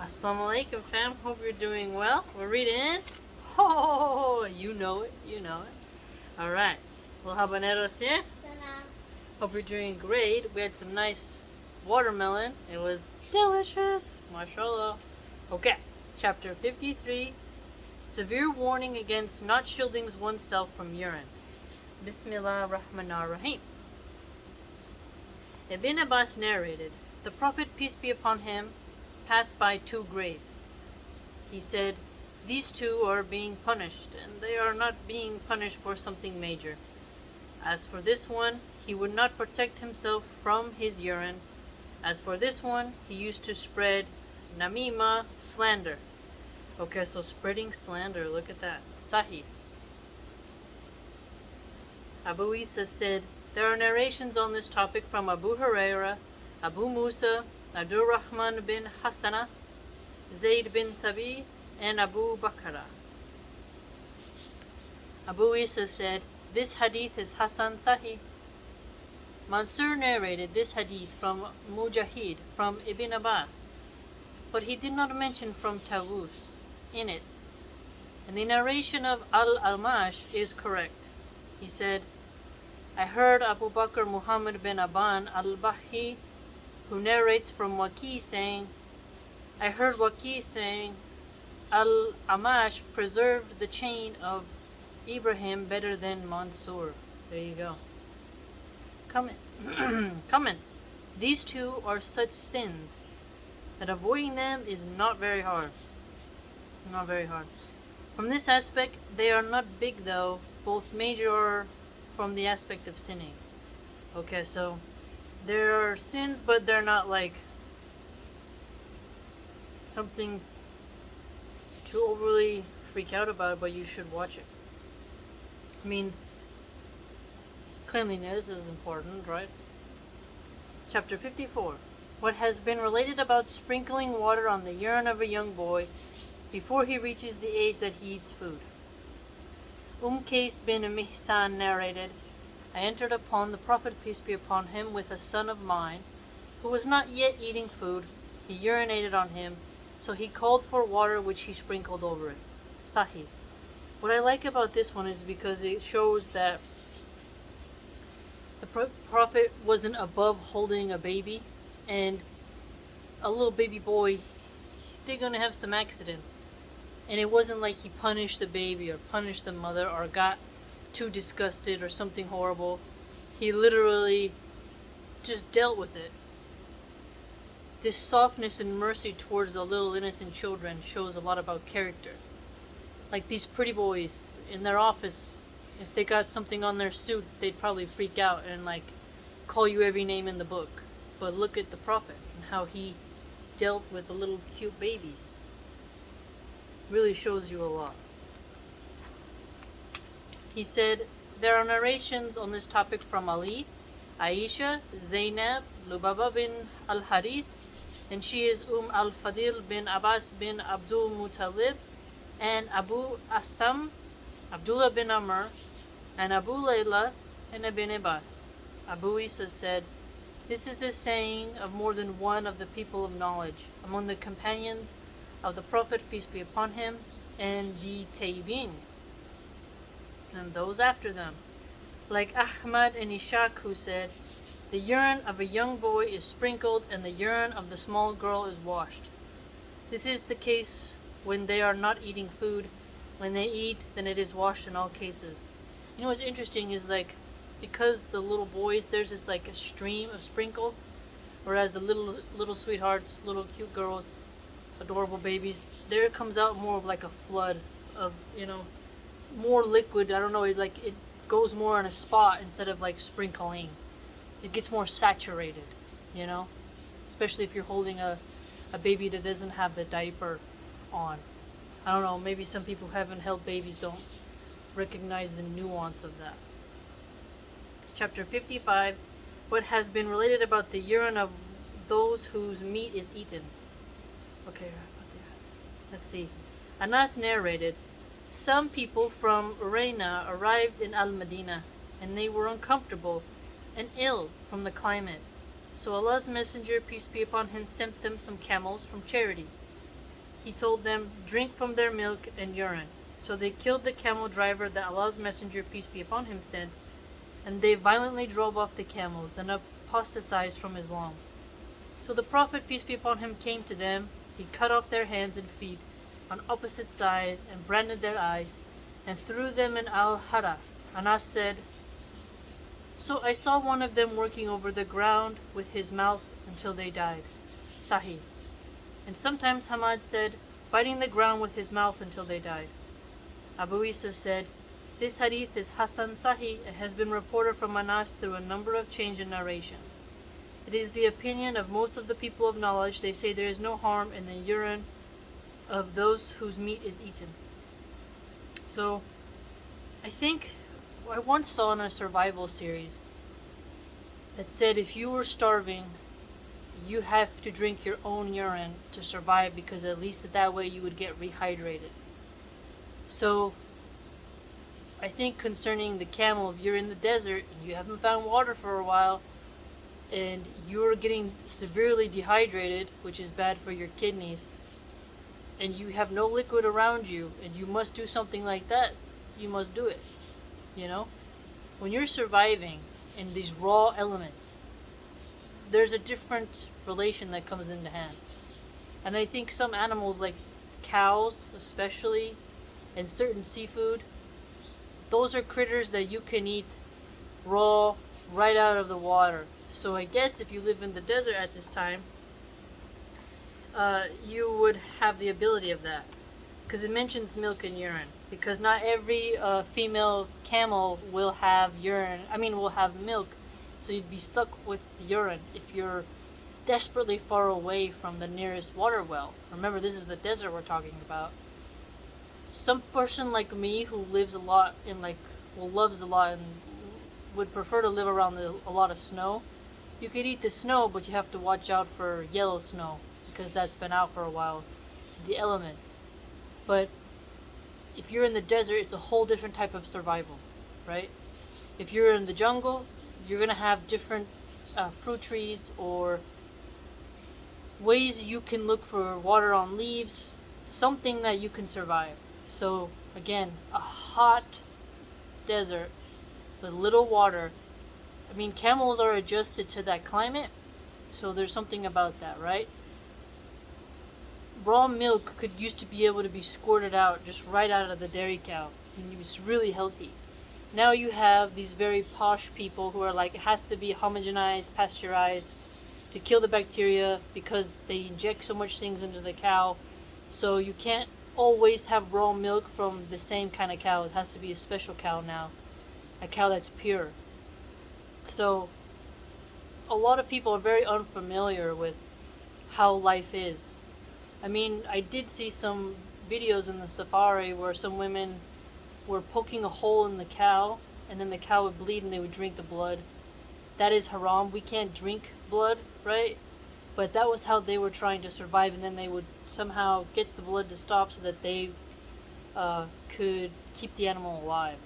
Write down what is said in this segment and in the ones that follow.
Assalamu alaikum, fam. Hope you're doing well. We're reading. Oh, you know it. Alright. Well, habaneros here. Salam. Hope you're doing great. We had some nice watermelon. It was delicious. MashaAllah. Okay. Chapter 53. Severe warning against not shielding oneself from urine. Bismillah ar-Rahman ar-Rahim. Ibn Abbas narrated, the Prophet, peace be upon him, passed by two graves. He said, these two are being punished, and they are not being punished for something major. As for this one, he would not protect himself from his urine. As for this one, he used to spread namima, slander. Okay, so spreading slander, look at that. Sahih. Abu Isa said, there are narrations on this topic from Abu Huraira, Abu Musa, Abdul Rahman bin Hassana, Zayd bin Thabi, and Abu Bakr. Abu Isa said, this hadith is Hasan Sahih. Mansur narrated this hadith from Mujahid, from Ibn Abbas, but he did not mention from Tawus in it. And the narration of Al-Almash is correct. He said, I heard Abu Bakr Muhammad bin Aban al-Bahi, who narrates from Waqi saying, I heard Waqi saying, Al-Amash preserved the chain of Ibrahim better than Mansur. There you go. Comments. These two are such sins that avoiding them is not very hard. Not very hard. From this aspect, they are not big though, both major from the aspect of sinning. Okay, so there are sins, but they're not like something to overly freak out about, but you should watch it. I mean, cleanliness is important, right? Chapter 54. What has been related about sprinkling water on the urine of a young boy before he reaches the age that he eats food. Qais bin Mihsan narrated, I entered upon the Prophet, peace be upon him, with a son of mine, who was not yet eating food. He urinated on him, so he called for water, which he sprinkled over it. Sahih. What I like about this one is because it shows that the Prophet wasn't above holding a baby, and a little baby boy, they're going to have some accidents. And it wasn't like he punished the baby or punished the mother or got too disgusted or something horrible. He literally just dealt with it. This softness and mercy towards the little innocent children shows a lot about character. Like these pretty boys in their office, if they got something on their suit, they'd probably freak out and like call you every name in the book. But look at the Prophet and how he dealt with the little cute babies. Really shows you a lot. He said, there are narrations on this topic from Ali, Aisha, Zainab, Lubaba bin al-Harith, and she is al-Fadil bin Abbas bin Abdul Muttalib, and Abu Assam, Abdullah bin Amr, and Abu Layla, and Ibn Abbas. Abu Isa said, this is the saying of more than one of the people of knowledge, among the companions of the Prophet, peace be upon him, and the Tabi'in, and those after them, like Ahmad and Ishaq, who said, the urine of a young boy is sprinkled and the urine of the small girl is washed. This is the case when they are not eating food. When they eat, then it is washed in all cases. You know what's interesting is like, because the little boys, there's just like a stream of sprinkle, whereas the little sweethearts, little cute girls, adorable babies, there comes out more of like a flood of, more liquid. I don't know, it goes more on a spot instead of like sprinkling. It gets more saturated, especially if you're holding a baby that doesn't have the diaper on. I don't know, maybe some people who haven't held babies don't recognize the nuance of that. Chapter 55. What has been related about the urine of those whose meat is eaten. Okay, let's see. Anas narrated, some people from Urayna arrived in Al-Madinah, and they were uncomfortable and ill from the climate. So Allah's Messenger, peace be upon him, sent them some camels from charity. he told them, "Drink from their milk and urine." So they killed the camel driver that Allah's Messenger, peace be upon him, sent, and they violently drove off the camels and apostatized from Islam. So the Prophet, peace be upon him, came to them. He cut off their hands and feet on opposite side and branded their eyes and threw them in al-Hara. Anas said, "So I saw one of them working over the ground with his mouth until they died." Sahih. And sometimes Hamad said, "Biting the ground with his mouth until they died." Abu Isa said, "This hadith is Hasan Sahih and has been reported from Anas through a number of change in narrations. It is the opinion of most of the people of knowledge. They say there is no harm in the urine of those whose meat is eaten." So, I think I once saw in a survival series that said if you were starving, you have to drink your own urine to survive, because at least that way you would get rehydrated. So, I think concerning the camel, if you're in the desert and you haven't found water for a while, and you're getting severely dehydrated, which is bad for your kidneys, and you have no liquid around you, and you must do something like that, you must do it. You know? When you're surviving in these raw elements, there's a different relation that comes into hand. And I think some animals, like cows especially, and certain seafood, those are critters that you can eat raw, right out of the water. So I guess if you live in the desert at this time, you would have the ability of that. Because it mentions milk and urine. Because not every female camel will have will have milk. So you'd be stuck with the urine if you're desperately far away from the nearest water well. Remember, this is the desert we're talking about. Some person like me who lives a lot in loves a lot and would prefer to live around a lot of snow. You could eat the snow, but you have to watch out for yellow snow because that's been out for a while. It's the elements. But if you're in the desert, it's a whole different type of survival, right? If you're in the jungle, you're going to have different fruit trees or ways you can look for water on leaves, something that you can survive. So, again, a hot desert with little water. I mean, camels are adjusted to that climate, so there's something about that, right? Raw milk used to be able to be squirted out just right out of the dairy cow, and it was really healthy. Now you have these very posh people who are like, it has to be homogenized, pasteurized to kill the bacteria because they inject so much things into the cow. So you can't always have raw milk from the same kind of cow. It has to be a special cow now, a cow that's pure. So a lot of people are very unfamiliar with how life is. I mean, I did see some videos in the safari where some women were poking a hole in the cow, and then the cow would bleed and they would drink the blood. That is haram. We can't drink blood, right? But that was how they were trying to survive, and then they would somehow get the blood to stop so that they could keep the animal alive.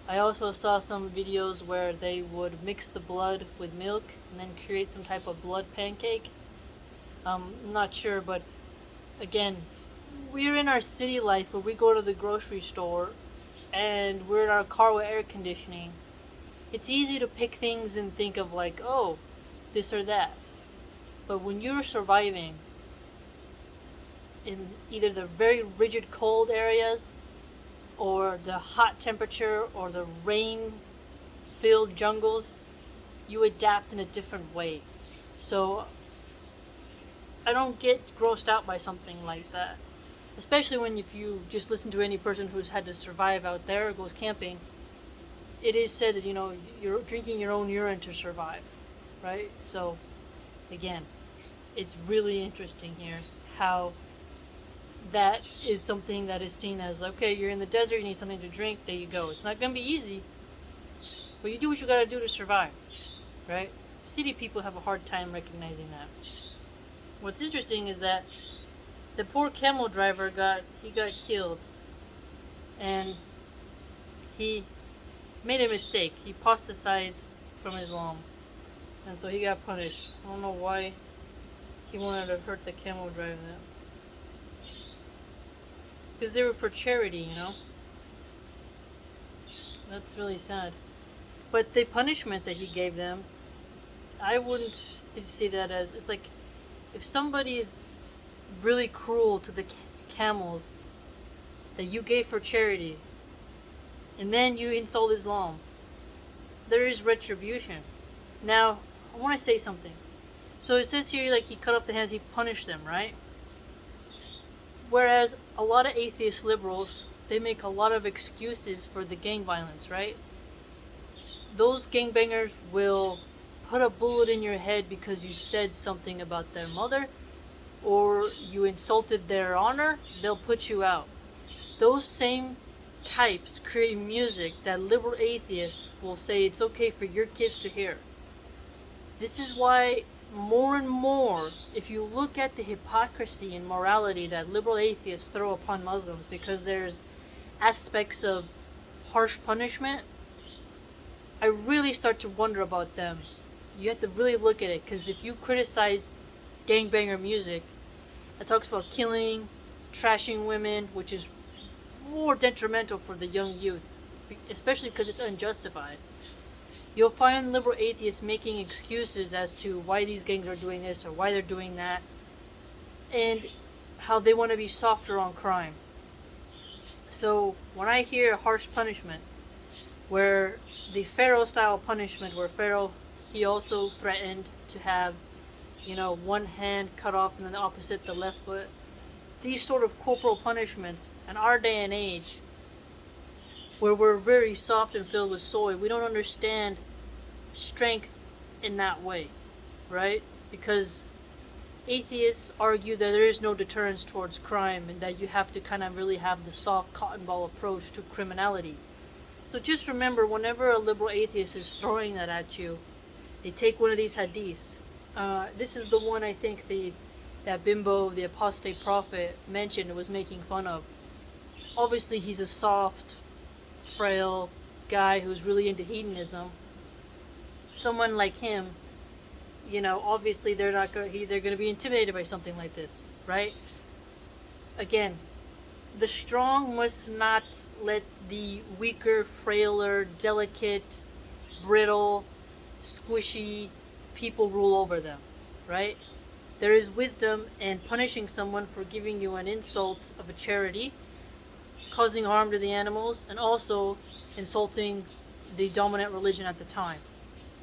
I also saw some videos where they would mix the blood with milk and then create some type of blood pancake. I'm not sure, but again, we're in our city life where we go to the grocery store and we're in our car with air conditioning. It's easy to pick things and think of like, oh, this or that. But when you're surviving in either the very rigid cold areas or the hot temperature or the rain-filled jungles, you adapt in a different way. So I don't get grossed out by something like that. Especially if you just listen to any person who's had to survive out there or goes camping, it is said that, you're drinking your own urine to survive, right? So, again, it's really interesting here how that is something that is seen as, okay, you're in the desert, you need something to drink, there you go. It's not going to be easy, but you do what you got to do to survive, right? City people have a hard time recognizing that. What's interesting is that the poor camel driver got killed, and he made a mistake. He apostatized from Islam, and so he got punished. I don't know why he wanted to hurt the camel driver. because they were for charity, you know. That's really sad. But the punishment that he gave them, I wouldn't see that as, it's like if somebody is really cruel to the camels that you gave for charity, and then you insult Islam, there is retribution. Now, I want to say something. So it says here, like, he cut off the hands, he punished them, right? Whereas a lot of atheist liberals, they make a lot of excuses for the gang violence, right? Those gangbangers will put a bullet in your head because you said something about their mother or you insulted their honor. They'll put you out. Those same types create music that liberal atheists will say it's okay for your kids to hear. This is why more and more, if you look at the hypocrisy and morality that liberal atheists throw upon Muslims, because there's aspects of harsh punishment, I really start to wonder about them. You have to really look at it, because if you criticize gangbanger music that talks about killing, trashing women, which is more detrimental for the young youth, especially because it's unjustified, you'll find liberal atheists making excuses as to why these gangs are doing this or why they're doing that, and how they want to be softer on crime. So when I hear harsh punishment, where the Pharaoh style punishment, where Pharaoh, he also threatened to have, one hand cut off and then the opposite, the left foot, these sort of corporal punishments in our day and age, where we're very soft and filled with soy, we don't understand strength in that way, right? Because atheists argue that there is no deterrence towards crime and that you have to kind of really have the soft cotton ball approach to criminality. So just remember, whenever a liberal atheist is throwing that at you, they take one of these hadiths. This is the one I think that Bimbo, the apostate prophet, mentioned, was making fun of. Obviously, he's a soft, frail guy who's really into hedonism. Someone like him, obviously they're going to be intimidated by something like this, right? Again, the strong must not let the weaker, frailer, delicate, brittle, squishy people rule over them, right? There is wisdom in punishing someone for giving you an insult of a charity, causing harm to the animals, and also insulting the dominant religion at the time,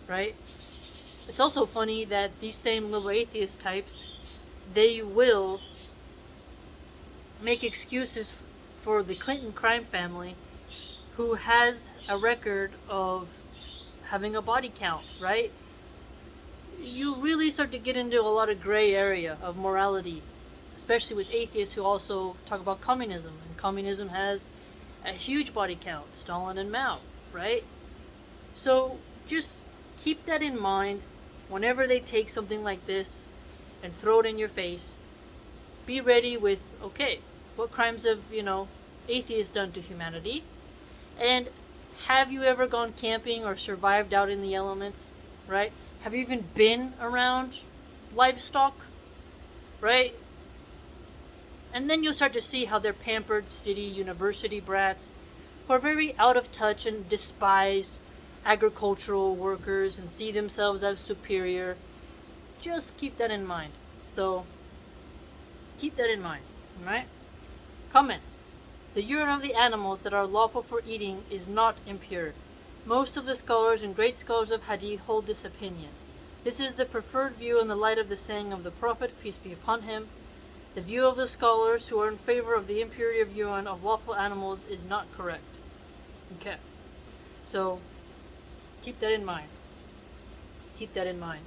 right? It's also funny that these same liberal atheist types, they will make excuses for the Clinton crime family, who has a record of having a body count, right? You really start to get into a lot of gray area of morality, especially with atheists who also talk about communism. And communism has a huge body count, Stalin and Mao, right? So just keep that in mind whenever they take something like this and throw it in your face. Be ready with, okay, what crimes have, atheists done to humanity? And have you ever gone camping or survived out in the elements, right? Have you even been around livestock, right? And then you'll start to see how they're pampered city university brats who are very out of touch and despise agricultural workers and see themselves as superior. Just keep that in mind. So, keep that in mind, right? Comments. The urine of the animals that are lawful for eating is not impure. Most of the scholars and great scholars of Hadith hold this opinion. This is the preferred view in the light of the saying of the Prophet, peace be upon him. The view of the scholars who are in favor of the impurity of urine of lawful animals is not correct. Okay. So, keep that in mind. Keep that in mind.